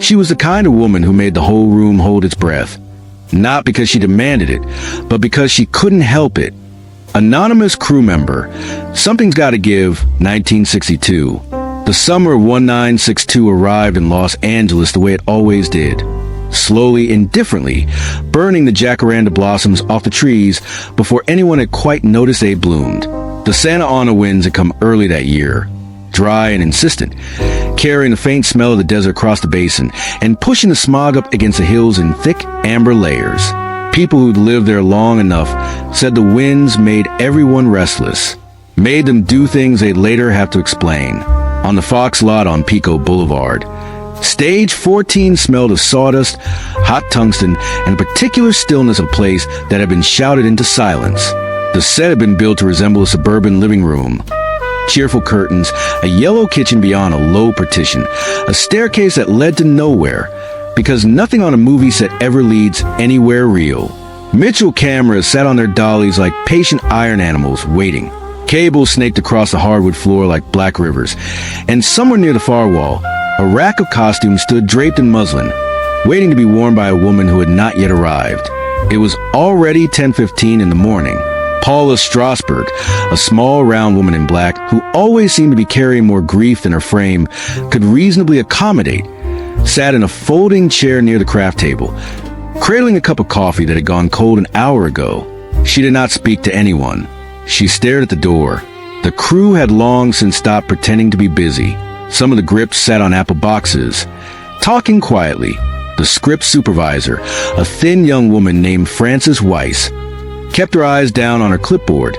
She was the kind of woman who made the whole room hold its breath. Not because she demanded it, but because she couldn't help it. Anonymous crew member, Something's Gotta Give, 1962. The summer of 1962 arrived in Los Angeles the way it always did. Slowly, indifferently, burning the jacaranda blossoms off the trees before anyone had quite noticed they bloomed. The Santa Ana winds had come early that year, dry and insistent, carrying the faint smell of the desert across the basin and pushing the smog up against the hills in thick amber layers. People who'd lived there long enough said the winds made everyone restless, made them do things they'd later have to explain. On the Fox lot on Pico Boulevard, Stage 14 smelled of sawdust, hot tungsten, and a particular stillness of place that had been shouted into silence. The set had been built to resemble a suburban living room. Cheerful curtains, a yellow kitchen beyond a low partition, a staircase that led to nowhere, because nothing on a movie set ever leads anywhere real. Mitchell cameras sat on their dollies like patient iron animals, waiting. Cables snaked across the hardwood floor like black rivers, and somewhere near the far wall, a rack of costumes stood draped in muslin, waiting to be worn by a woman who had not yet arrived. It was already 10:15 in the morning. Paula Strasberg, a small, round woman in black who always seemed to be carrying more grief than her frame could reasonably accommodate, sat in a folding chair near the craft table, cradling a cup of coffee that had gone cold an hour ago. She did not speak to anyone. She stared at the door. The crew had long since stopped pretending to be busy. Some of the grips sat on apple boxes, talking quietly. The script supervisor, a thin young woman named Frances Weiss, kept her eyes down on her clipboard,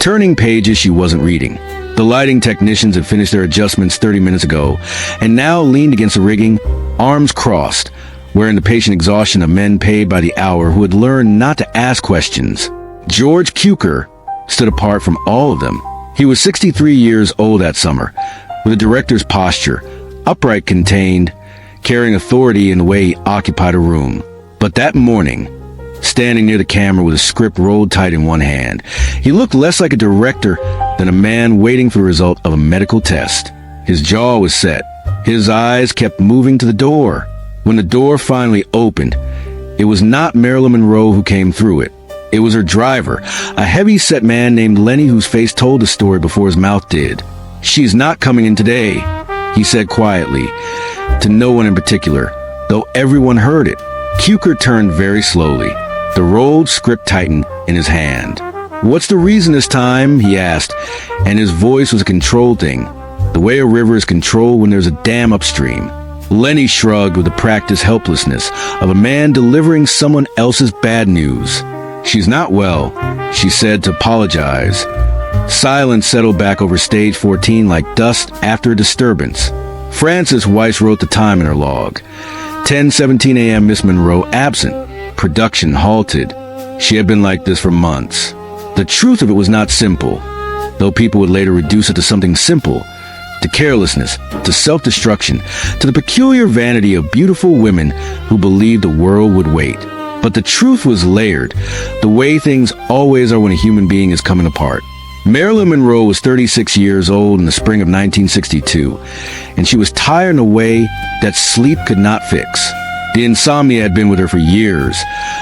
turning pages she wasn't reading. The lighting technicians had finished their adjustments 30 minutes ago, and now leaned against the rigging, arms crossed, wearing the patient exhaustion of men paid by the hour who had learned not to ask questions. George Cukor stood apart from all of them. He was 63 years old that summer, with a director's posture, upright, contained, carrying authority in the way he occupied a room. But that morning, standing near the camera with a script rolled tight in one hand, he looked less like a director than a man waiting for the result of a medical test. His jaw was set. His eyes kept moving to the door. When the door finally opened, it was not Marilyn Monroe who came through it. It was her driver, a heavy-set man named Lenny whose face told the story before his mouth did. "She's not coming in today," he said quietly, to no one in particular, though everyone heard it. Cukor turned very slowly, the rolled script tightened in his hand. "What's the reason this time?" he asked, and his voice was a controlled thing, the way a river is controlled when there's a dam upstream. Lenny shrugged with the practiced helplessness of a man delivering someone else's bad news. "She's not well," she said to apologize. Silence settled back over stage 14 like dust after a disturbance. Frances Weiss wrote the time in her log. 10:17 a.m. Miss Monroe absent. Production halted. She had been like this for months. The truth of it was not simple, though people would later reduce it to something simple, to carelessness, to self-destruction, to the peculiar vanity of beautiful women who believed the world would wait. But the truth was layered, the way things always are when a human being is coming apart. Marilyn Monroe was 36 years old in the spring of 1962, and she was tired in a way that sleep could not fix. The insomnia had been with her for years,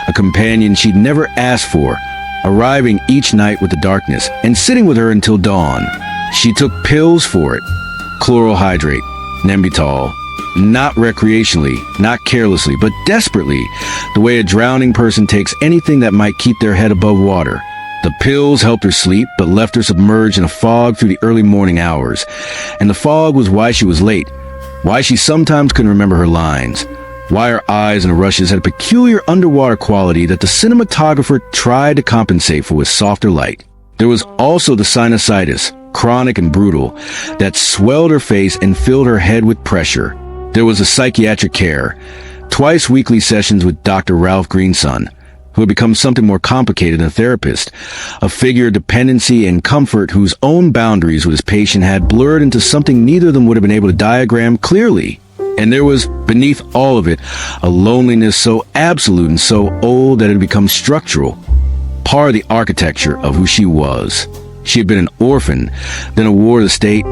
a companion she'd never asked for, arriving each night with the darkness and sitting with her until dawn. She took pills for it, chloral hydrate, Nembutal, not recreationally, not carelessly, but desperately, the way a drowning person takes anything that might keep their head above water. The pills helped her sleep, but left her submerged in a fog through the early morning hours. And the fog was why she was late, why she sometimes couldn't remember her lines, why her eyes and rushes had a peculiar underwater quality that the cinematographer tried to compensate for with softer light. There was also the sinusitis, chronic and brutal, that swelled her face and filled her head with pressure. There was the psychiatric care, twice weekly sessions with Dr. Ralph Greenson, who had become something more complicated than a therapist, a figure of dependency and comfort whose own boundaries with his patient had blurred into something neither of them would have been able to diagram clearly. And there was, beneath all of it, a loneliness so absolute and so old that it had become structural, part of the architecture of who she was. She had been an orphan, then a ward of the state,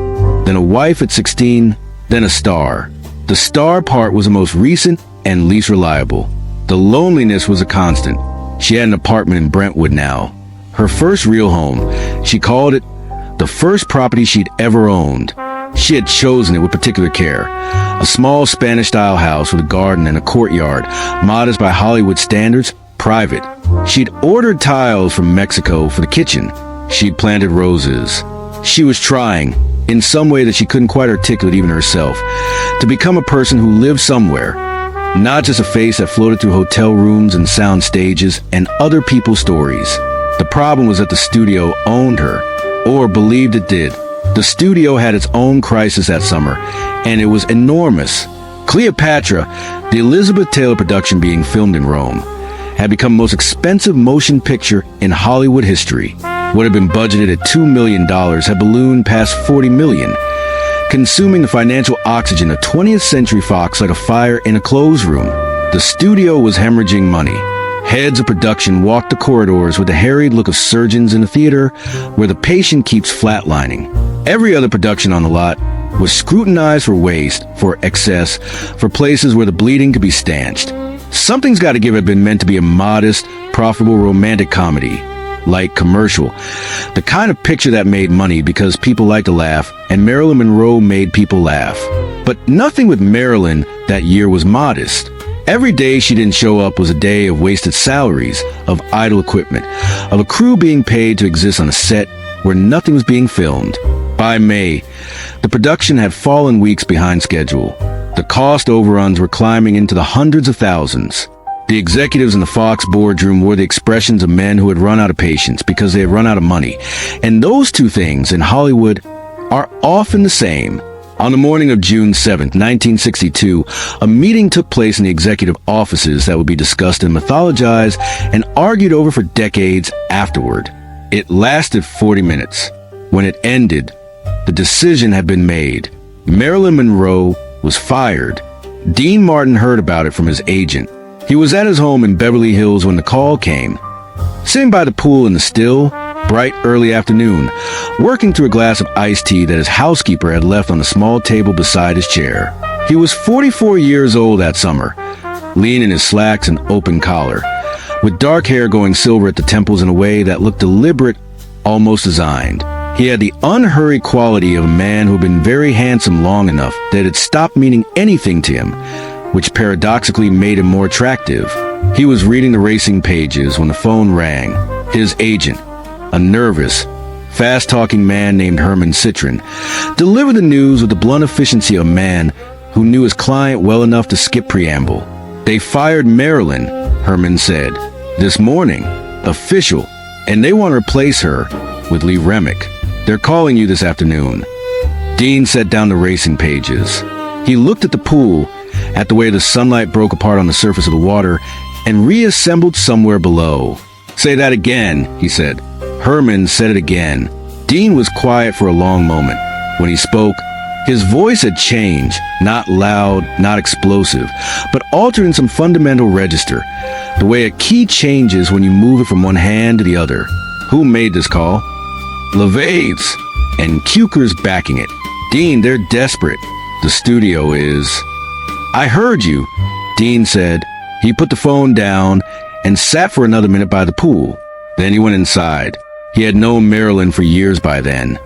then a wife at 16, then a star. The The star part was the most recent and least reliable. The loneliness was a constant. She had an apartment in Brentwood now. Her first real home. She called it the first property she'd ever owned. She had chosen it with particular care. A small Spanish-style house with a garden and a courtyard, modest by Hollywood standards, private. She'd ordered tiles from Mexico for the kitchen. She'd planted roses. She was trying, in some way that she couldn't quite articulate even herself, to become a person who lived somewhere, not just a face that floated through hotel rooms and sound stages and other people's stories. The problem was that the studio owned her, or believed it did. The studio had its own crisis that summer, and it was enormous. Cleopatra, the Elizabeth Taylor production being filmed in Rome, had become the most expensive motion picture in Hollywood history. What had been budgeted at $2 million had ballooned past $40 million, consuming the financial oxygen of 20th Century Fox like a fire in a closed room. The studio was hemorrhaging money. Heads of production walked the corridors with the harried look of surgeons in a theater where the patient keeps flatlining. Every other production on the lot was scrutinized for waste, for excess, for places where the bleeding could be stanched. Something's Got to Give had been meant to be a modest, profitable romantic comedy, like Commercial, the kind of picture that made money because people like to laugh, and Marilyn Monroe made people laugh. But nothing with Marilyn that year was modest. Every day she didn't show up was a day of wasted salaries, of idle equipment, of a crew being paid to exist on a set where nothing was being filmed. By May, the production had fallen weeks behind schedule. The cost overruns were climbing into the hundreds of thousands. The executives in the Fox boardroom wore the expressions of men who had run out of patience because they had run out of money. And those two things in Hollywood are often the same. On the morning of June 7th, 1962, a meeting took place in the executive offices that would be discussed and mythologized and argued over for decades afterward. It lasted 40 minutes. When it ended, the decision had been made. Marilyn Monroe was fired. Dean Martin heard about it from his agent. He was at his home in Beverly Hills when the call came. Sitting by the pool in the still, bright early afternoon, working through a glass of iced tea that his housekeeper had left on the small table beside his chair. He was 44 years old that summer, lean in his slacks and open collar, with dark hair going silver at the temples in a way that looked deliberate, almost designed. He had the unhurried quality of a man who had been very handsome long enough that it had stopped meaning anything to him, which paradoxically made him more attractive. He was reading the racing pages when the phone rang. His agent, a nervous, fast-talking man named Herman Citron, delivered the news with the blunt efficiency of a man who knew his client well enough to skip preamble. "They fired Marilyn," Herman said, "this morning. Official. And they want to replace her with Lee Remick. They're calling you this afternoon." Dean set down the racing pages. He looked at the pool, at the way the sunlight broke apart on the surface of the water, and reassembled somewhere below. "Say that again," he said. Herman said it again. Dean was quiet for a long moment. When he spoke, his voice had changed, not loud, not explosive, but altered in some fundamental register, the way a key changes when you move it from one hand to the other. "Who made this call?" "LeVay's, and Cuker's backing it." "Dean, they're desperate. The studio is." "I heard you," Dean said. He put the phone down and sat for another minute by the pool. Then he went inside. He had known Marilyn for years by then.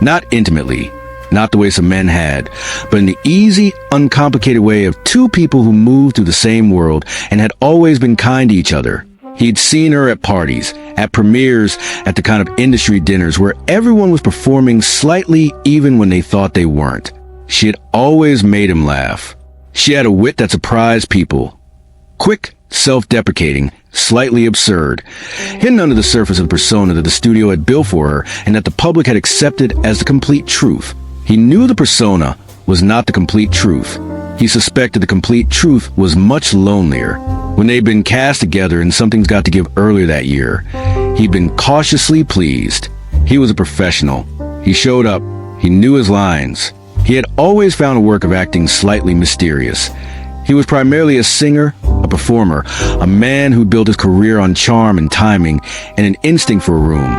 Not intimately, not the way some men had, but in the easy, uncomplicated way of two people who moved through the same world and had always been kind to each other. He'd seen her at parties, at premieres, at the kind of industry dinners where everyone was performing slightly even when they thought they weren't. She had always made him laugh. She had a wit that surprised people. Quick, self-deprecating, slightly absurd, hidden under the surface of the persona that the studio had built for her and that the public had accepted as the complete truth. He knew the persona was not the complete truth. He suspected the complete truth was much lonelier. When they'd been cast together in Something's Got to Give earlier that year, he'd been cautiously pleased. He was a professional. He showed up. He knew his lines. He had always found a work of acting slightly mysterious. He was primarily a singer, a performer, a man who built his career on charm and timing and an instinct for a room.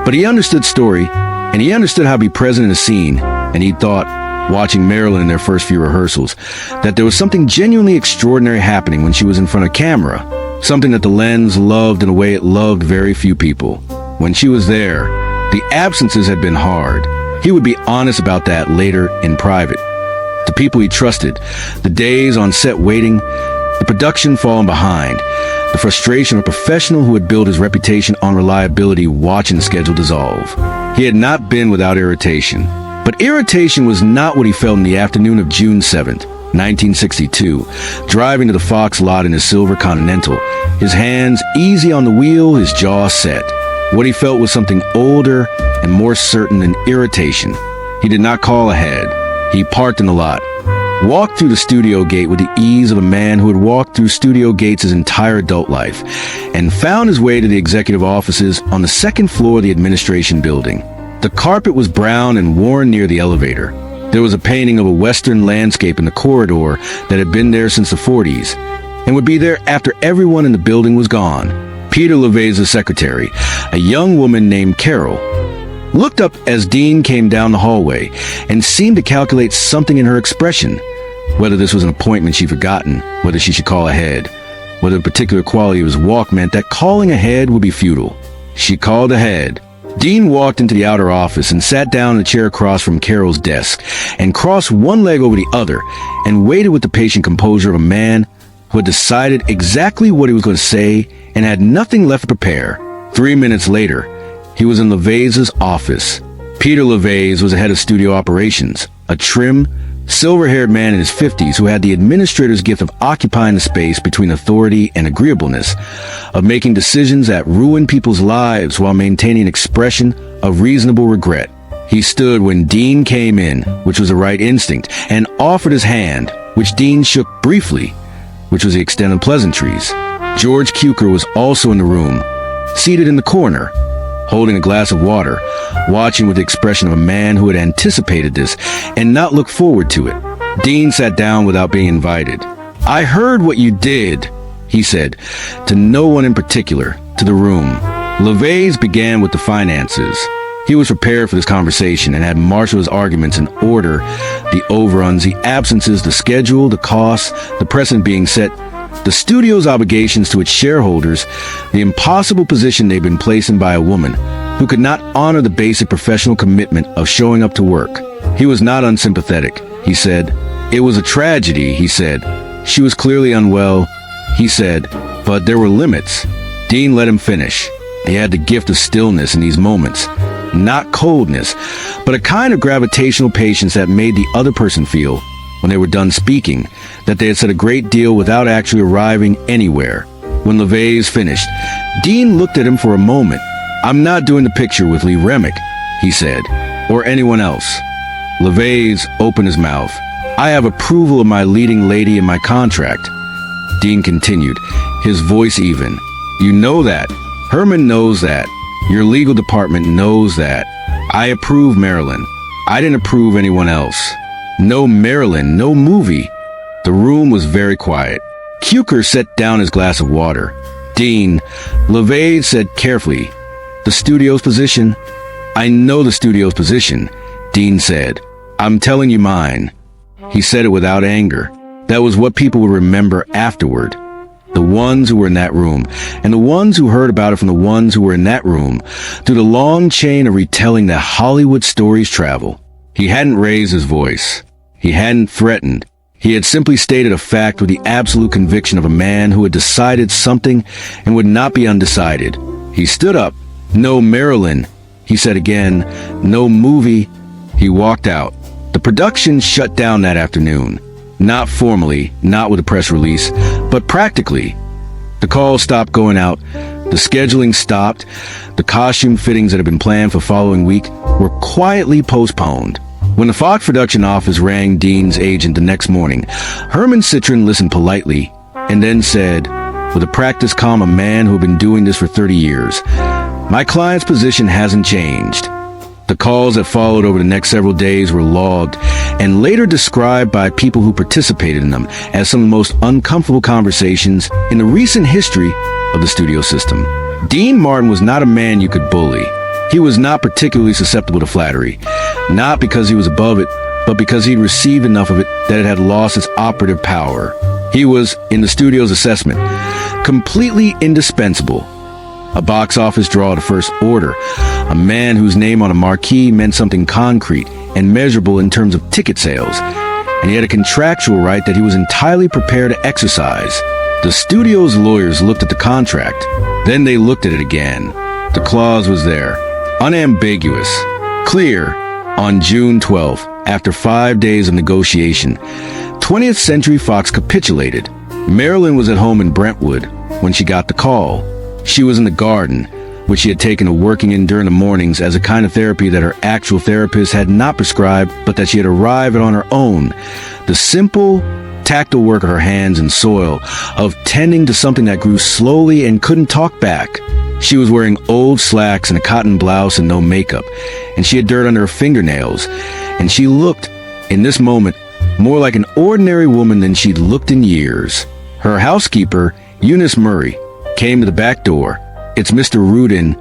But he understood story, and he understood how to be present in a scene, and he thought, watching Marilyn in their first few rehearsals, that there was something genuinely extraordinary happening when she was in front of camera, something that the lens loved in a way it loved very few people. When she was there, the absences had been hard. He would be honest about that later in private. The people he trusted, the days on set waiting, the production falling behind, the frustration of a professional who had built his reputation on reliability watching the schedule dissolve. He had not been without irritation. But irritation was not what he felt in the afternoon of June 7th, 1962, driving to the Fox lot in his silver Continental, his hands easy on the wheel, his jaw set. What he felt was something older and more certain than irritation. He did not call ahead. He parked in the lot, walked through the studio gate with the ease of a man who had walked through studio gates his entire adult life, and found his way to the executive offices on the second floor of the administration building. The carpet was brown and worn near the elevator. There was a painting of a western landscape in the corridor that had been there since the 40s, and would be there after everyone in the building was gone. Peter LaVey's secretary, a young woman named Carol, looked up as Dean came down the hallway and seemed to calculate something in her expression, whether this was an appointment she'd forgotten, whether she should call ahead, whether a particular quality of his walk meant that calling ahead would be futile. She called ahead. Dean walked into the outer office and sat down in a chair across from Carol's desk and crossed one leg over the other and waited with the patient composure of a man who had decided exactly what he was going to say and had nothing left to prepare. 3 minutes later, he was in LaVey's office. Peter LaVey was the head of studio operations, a trim, silver-haired man in his 50s who had the administrator's gift of occupying the space between authority and agreeableness, of making decisions that ruined people's lives while maintaining an expression of reasonable regret. He stood when Dean came in, which was the right instinct, and offered his hand, which Dean shook briefly, which was the extent of pleasantries. George Cukor was also in the room, seated in the corner, holding a glass of water, watching with the expression of a man who had anticipated this and not looked forward to it. Dean sat down without being invited. "I heard what you did," he said, to no one in particular, to the room. LaVey's began with the finances. He was prepared for this conversation and had marshaled his arguments in order: the overruns, the absences, the schedule, the costs, the precedent being set, the studio's obligations to its shareholders, the impossible position they'd been placed in by a woman who could not honor the basic professional commitment of showing up to work. He was not unsympathetic, he said. It was a tragedy, he said. She was clearly unwell, he said, but there were limits. Dean let him finish. He had the gift of stillness in these moments. Not coldness, but a kind of gravitational patience that made the other person feel, when they were done speaking, that they had said a great deal without actually arriving anywhere. When LaVey's finished, Dean looked at him for a moment. "I'm not doing the picture with Lee Remick," he said, "or anyone else." LaVey's opened his mouth. "I have approval of my leading lady in my contract." Dean continued, his voice even. "You know that. Herman knows that. Your legal department knows that. I approve Marilyn. I didn't approve anyone else. No Marilyn, no movie." The room was very quiet. Cukor set down his glass of water. "Dean," LaVey said carefully, "the studio's position?" "I know the studio's position," Dean said. "I'm telling you mine." He said it without anger. That was what people would remember afterward. The ones who were in that room, and the ones who heard about it from the ones who were in that room, through the long chain of retelling that Hollywood stories travel. He hadn't raised his voice. He hadn't threatened. He had simply stated a fact with the absolute conviction of a man who had decided something and would not be undecided. He stood up. "No Marilyn," he said again. "No movie." He walked out. The production shut down that afternoon. Not formally, not with a press release, but practically. The calls stopped going out. The scheduling stopped. The costume fittings that had been planned for following week were quietly postponed. When the Fox production office rang Dean's agent the next morning, Herman Citron listened politely and then said, with a practiced calm of a man who had been doing this for 30 years, "My client's position hasn't changed." The calls that followed over the next several days were logged and later described by people who participated in them as some of the most uncomfortable conversations in the recent history of the studio system. Dean Martin was not a man you could bully. He was not particularly susceptible to flattery, not because he was above it, but because he'd received enough of it that it had lost its operative power. He was, in the studio's assessment, completely indispensable. A box office draw to first order, a man whose name on a marquee meant something concrete and measurable in terms of ticket sales, and he had a contractual right that he was entirely prepared to exercise. The studio's lawyers looked at the contract. Then they looked at it again. The clause was there, unambiguous, clear. On June 12th, after 5 days of negotiation, 20th Century Fox capitulated. Marilyn was at home in Brentwood when she got the call. She was in the garden, which she had taken to working in during the mornings as a kind of therapy that her actual therapist had not prescribed, but that she had arrived at on her own. The simple, tactile work of her hands and soil, of tending to something that grew slowly and couldn't talk back. She was wearing old slacks and a cotton blouse and no makeup, and she had dirt under her fingernails, and she looked, in this moment, more like an ordinary woman than she'd looked in years. Her housekeeper, Eunice Murray, came to the back door. "It's Mr. Rudin,"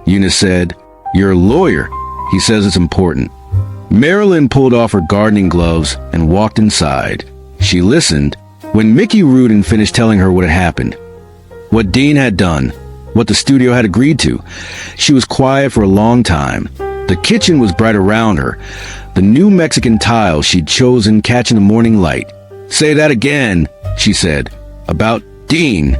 Eunice said. "You're a lawyer. He says it's important." Marilyn pulled off her gardening gloves and walked inside. She listened when Mickey Rudin finished telling her what had happened, what Dean had done, what the studio had agreed to. She was quiet for a long time. The kitchen was bright around her, the new Mexican tiles she'd chosen catching the morning light. "Say that again," she said. "About Dean."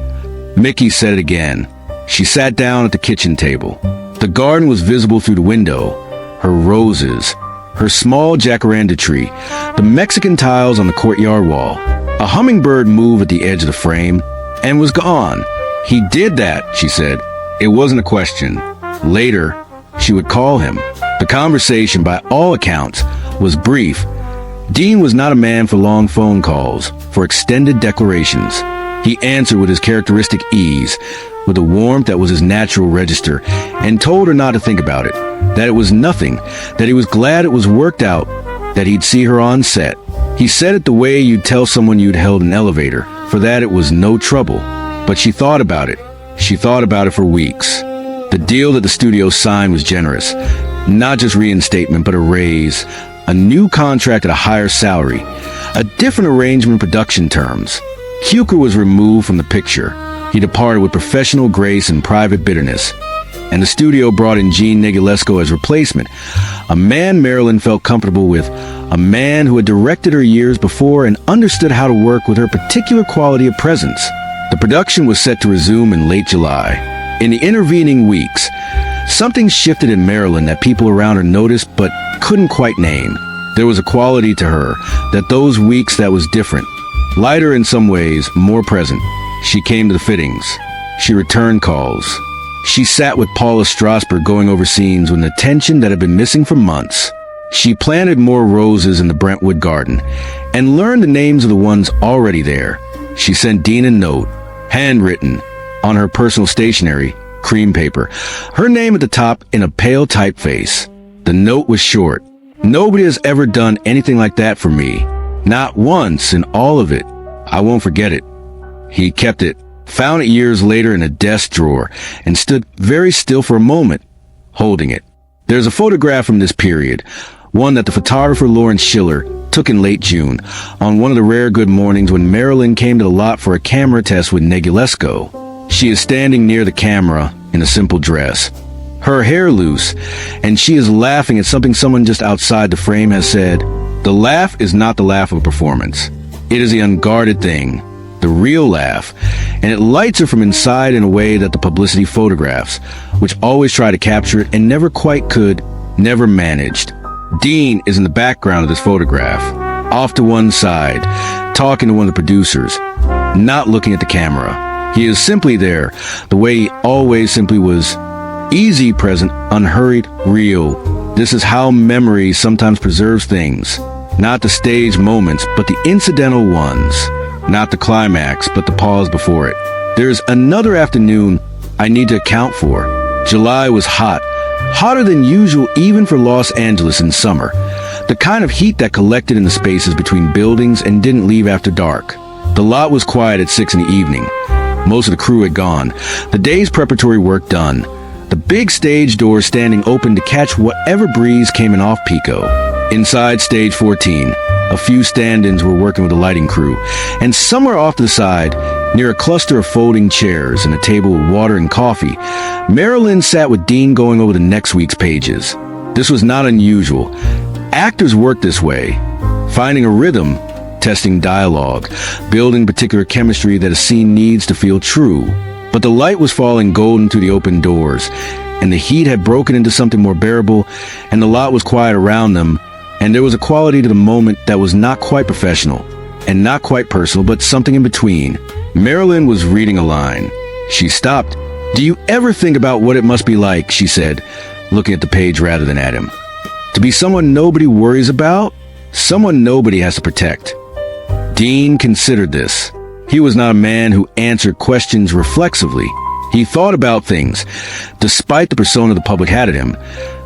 Mickey said it again. She sat down at the kitchen table. The garden was visible through the window. Her roses, her small jacaranda tree, the Mexican tiles on the courtyard wall. A hummingbird moved at the edge of the frame and was gone. "He did that," she said. It wasn't a question. Later, she would call him. The conversation, by all accounts, was brief. Dean was not a man for long phone calls, for extended declarations. He answered with his characteristic ease, with a warmth that was his natural register, and told her not to think about it, that it was nothing, that he was glad it was worked out, that he'd see her on set. He said it the way you'd tell someone you'd held an elevator, for that it was no trouble. But she thought about it. She thought about it for weeks. The deal that the studio signed was generous. Not just reinstatement, but a raise, a new contract at a higher salary, a different arrangement in production terms. Huker was removed from the picture. He departed with professional grace and private bitterness. And the studio brought in Gene Negulesco as replacement, a man Marilyn felt comfortable with, a man who had directed her years before and understood how to work with her particular quality of presence. The production was set to resume in late July. In the intervening weeks, something shifted in Marilyn that people around her noticed but couldn't quite name. There was a quality to her that those weeks that was different, lighter in some ways, more present. She came to the fittings. She returned calls. She sat with Paula Strasberg going over scenes with an attention that had been missing for months. She planted more roses in the Brentwood garden and learned the names of the ones already there. She sent Dean a note, handwritten, on her personal stationery, cream paper, her name at the top in a pale typeface. The note was short. "Nobody has ever done anything like that for me. Not once in all of it. I won't forget it." He kept it, found it years later in a desk drawer, and stood very still for a moment, holding it. There's a photograph from this period, one that the photographer Lawrence Schiller took in late June, on one of the rare good mornings when Marilyn came to the lot for a camera test with Negulesco. She is standing near the camera in a simple dress, her hair loose, and she is laughing at something someone just outside the frame has said. The laugh is not the laugh of a performance. It is the unguarded thing, the real laugh, and it lights her from inside in a way that the publicity photographs, which always try to capture it and never quite could, never managed. Dean is in the background of this photograph, off to one side, talking to one of the producers, not looking at the camera. He is simply there, the way he always simply was, easy, present, unhurried, real. This is how memory sometimes preserves things. Not the staged moments, but the incidental ones. Not the climax, but the pause before it. There's another afternoon I need to account for. July was hot, hotter than usual even for Los Angeles in summer. The kind of heat that collected in the spaces between buildings and didn't leave after dark. The lot was quiet at 6 in the evening. Most of the crew had gone. The day's preparatory work done. The big stage doors standing open to catch whatever breeze came in off Pico. Inside stage 14, a few stand-ins were working with the lighting crew, and somewhere off to the side, near a cluster of folding chairs and a table with water and coffee, Marilyn sat with Dean going over the next week's pages. This was not unusual. Actors work this way, finding a rhythm, testing dialogue, building particular chemistry that a scene needs to feel true. But the light was falling golden through the open doors, and the heat had broken into something more bearable, and the lot was quiet around them, and there was a quality to the moment that was not quite professional, and not quite personal, but something in between. Marilyn was reading a line. She stopped. "Do you ever think about what it must be like," she said, looking at the page rather than at him, "to be someone nobody worries about? Someone nobody has to protect." Dean considered this. He was not a man who answered questions reflexively. He thought about things, despite the persona the public had of him.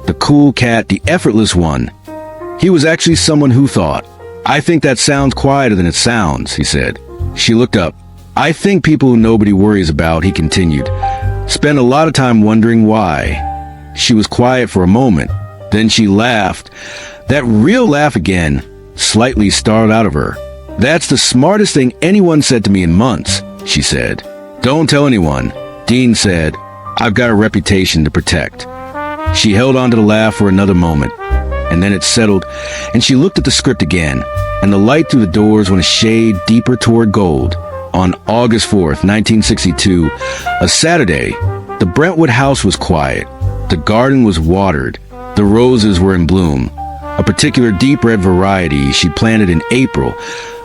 The cool cat, the effortless one. He was actually someone who thought. "I think that sounds quieter than it sounds," he said. She looked up. "I think people who nobody worries about," he continued, "spend a lot of time wondering why." She was quiet for a moment. Then she laughed. That real laugh again, slightly startled out of her. "That's the smartest thing anyone said to me in months," she said. "Don't tell anyone," Dean said. "I've got a reputation to protect." She held on to the laugh for another moment, and then it settled, and she looked at the script again, and the light through the doors went a shade deeper toward gold. On August 4th, 1962, a Saturday, the Brentwood house was quiet. The garden was watered. The roses were in bloom. A particular deep red variety she planted in April,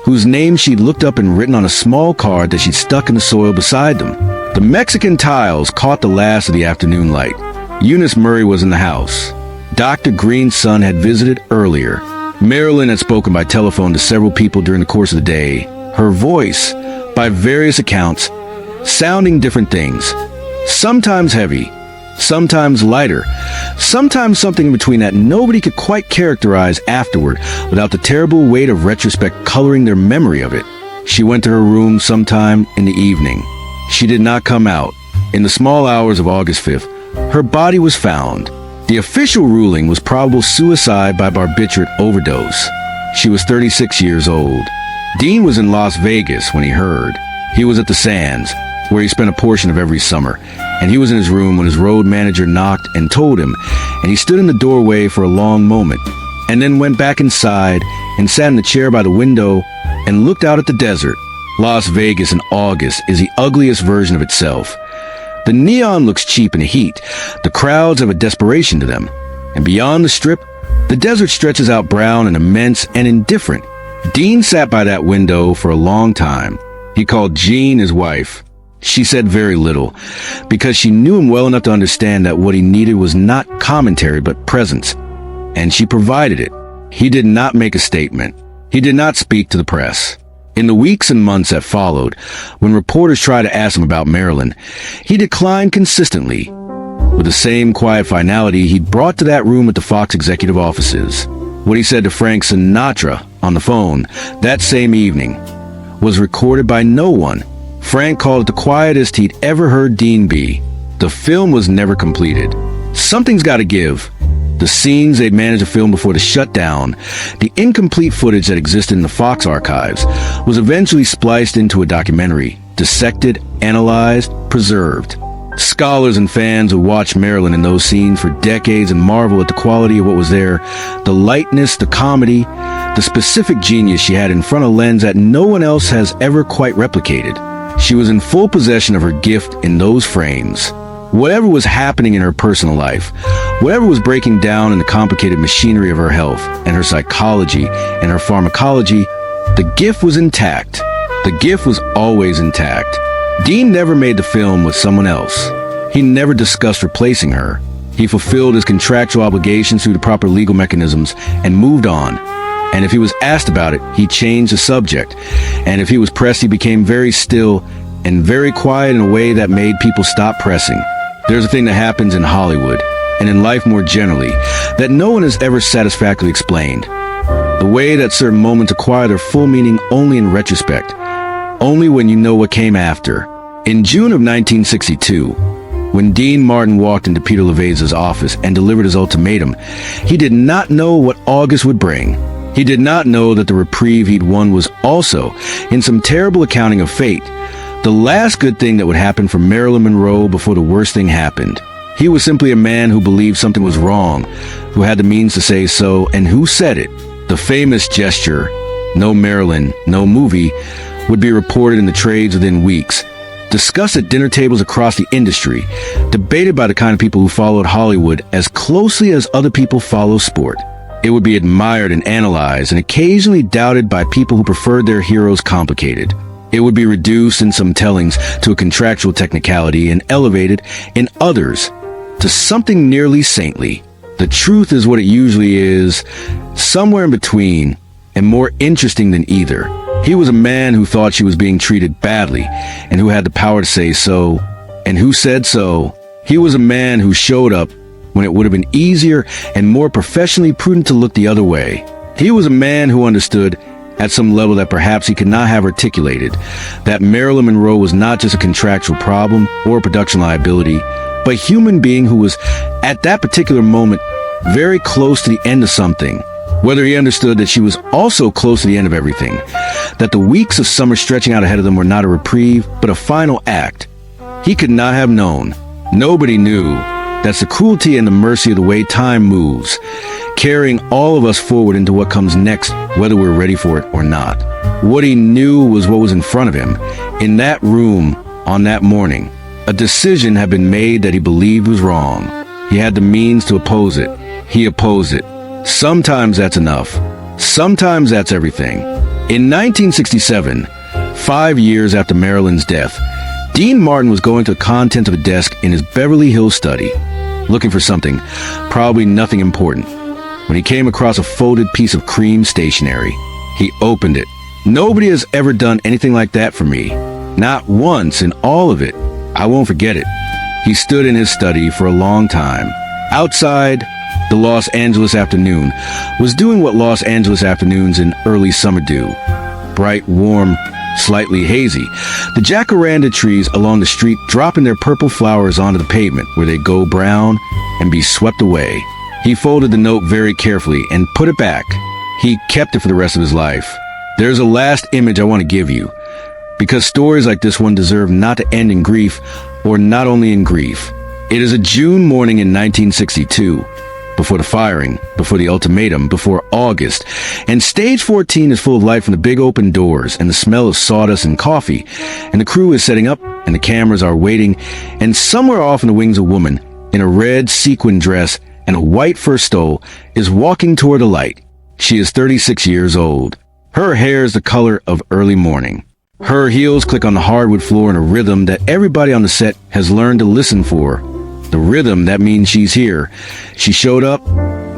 whose name she'd looked up and written on a small card that she'd stuck in the soil beside them. The Mexican tiles caught the last of the afternoon light. Eunice Murray was in the house. Dr. Green's son had visited earlier. Marilyn had spoken by telephone to several people during the course of the day. Her voice, by various accounts, sounding different things. Sometimes heavy, sometimes lighter, sometimes something in between that nobody could quite characterize afterward without the terrible weight of retrospect coloring their memory of it. She went to her room sometime in the evening. She did not come out. In the small hours of August 5th, her body was found. The official ruling was probable suicide by barbiturate overdose. She was 36 years old. Dean was in Las Vegas when he heard. He was at the Sands, where he spent a portion of every summer, and he was in his room when his road manager knocked and told him, and he stood in the doorway for a long moment, and then went back inside and sat in the chair by the window and looked out at the desert. Las Vegas in August is the ugliest version of itself. The neon looks cheap in the heat. The crowds have a desperation to them. And beyond the strip, the desert stretches out brown and immense and indifferent. Dean sat by that window for a long time. He called Jean his wife. She said very little, because she knew him well enough to understand that what he needed was not commentary but presence. And she provided it. He did not make a statement. He did not speak to the press. In the weeks and months that followed, when reporters tried to ask him about Marilyn, he declined consistently, with the same quiet finality he'd brought to that room at the Fox executive offices. What he said to Frank Sinatra on the phone that same evening was recorded by no one. Frank called it the quietest he'd ever heard Dean be. The film was never completed. Something's got to give. The scenes they'd managed to film before the shutdown, the incomplete footage that existed in the Fox archives, was eventually spliced into a documentary, dissected, analyzed, preserved. Scholars and fans would watch Marilyn in those scenes for decades and marvel at the quality of what was there, the lightness, the comedy, the specific genius she had in front of a lens that no one else has ever quite replicated. She was in full possession of her gift in those frames. Whatever was happening in her personal life, whatever was breaking down in the complicated machinery of her health and her psychology and her pharmacology, the gift was intact. The gift was always intact. Dean never made the film with someone else. He never discussed replacing her. He fulfilled his contractual obligations through the proper legal mechanisms and moved on. And if he was asked about it, he changed the subject. And if he was pressed, he became very still and very quiet in a way that made people stop pressing. There's a thing that happens in Hollywood, and in life more generally, that no one has ever satisfactorily explained. The way that certain moments acquire their full meaning only in retrospect, only when you know what came after. In June of 1962, When Dean Martin walked into Peter LaVeza's office and delivered his ultimatum, he did not know what August would bring. He did not know that the reprieve he'd won was also, in some terrible accounting of fate, the last good thing that would happen for Marilyn Monroe before the worst thing happened. He was simply a man who believed something was wrong, who had the means to say so, and who said it. The famous gesture, "No Marilyn, no movie," would be reported in the trades within weeks, discussed at dinner tables across the industry, debated by the kind of people who followed Hollywood as closely as other people follow sport. It would be admired and analyzed and occasionally doubted by people who preferred their heroes complicated. It would be reduced in some tellings to a contractual technicality and elevated in others to something nearly saintly. The truth is what it usually is, somewhere in between, and more interesting than either. He was a man who thought she was being treated badly, and who had the power to say so, and who said so. He was a man who showed up when it would have been easier and more professionally prudent to look the other way. He was a man who understood, at some level that perhaps he could not have articulated, that Marilyn Monroe was not just a contractual problem or a production liability, but a human being who was, at that particular moment, very close to the end of something. Whether he understood that she was also close to the end of everything, that the weeks of summer stretching out ahead of them were not a reprieve, but a final act, he could not have known. Nobody knew. That's the cruelty and the mercy of the way time moves, carrying all of us forward into what comes next, whether we're ready for it or not. What he knew was what was in front of him. In that room, on that morning, a decision had been made that he believed was wrong. He had the means to oppose it. He opposed it. Sometimes that's enough. Sometimes that's everything. In 1967, 5 years after Marilyn's death, Dean Martin was going to the contents of a desk in his Beverly Hills study, looking for something, probably nothing important, when he came across a folded piece of cream stationery. He opened it. Nobody has ever done anything like that for me. Not once in all of it. I won't forget it. He stood in his study for a long time. Outside, the Los Angeles afternoon was doing what Los Angeles afternoons in early summer do. Bright, warm, slightly hazy. The jacaranda trees along the street dropping their purple flowers onto the pavement where they go brown and be swept away. He folded the note very carefully and put it back. He kept it for the rest of his life. There's a last image I want to give you, because stories like this one deserve not to end in grief, or not only in grief. It is a June morning in 1962. Before the firing, before the ultimatum, before August. And stage 14 is full of light from the big open doors and the smell of sawdust and coffee. And the crew is setting up and the cameras are waiting. And somewhere off in the wings, a woman in a red sequin dress and a white fur stole is walking toward the light. She is 36 years old. Her hair is the color of early morning. Her heels click on the hardwood floor in a rhythm that everybody on the set has learned to listen for. The rhythm, that means she's here. She showed up.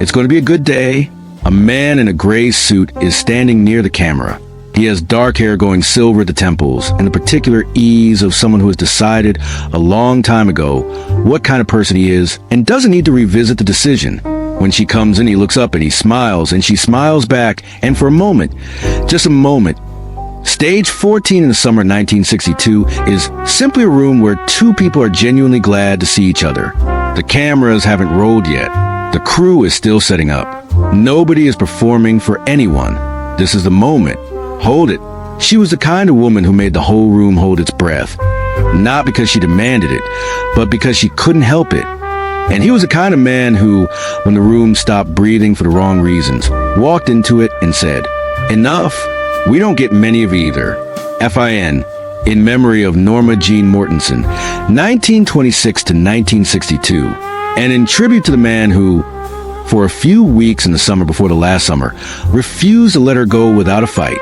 It's going to be a good day. A man in a gray suit is standing near the camera. He has dark hair going silver at the temples, and the particular ease of someone who has decided a long time ago what kind of person he is and doesn't need to revisit the decision. When she comes in, he looks up and he smiles, and she smiles back, and for a moment, just a moment, Stage 14 in the summer of 1962 is simply a room where two people are genuinely glad to see each other. The cameras haven't rolled yet. The crew is still setting up. Nobody is performing for anyone. This is the moment. Hold it. She was the kind of woman who made the whole room hold its breath. Not because she demanded it, but because she couldn't help it. And he was the kind of man who, when the room stopped breathing for the wrong reasons, walked into it and said, "Enough." We don't get many of either. FIN, in memory of Norma Jean Mortensen, 1926 to 1962, and in tribute to the man who, for a few weeks in the summer before the last summer, refused to let her go without a fight.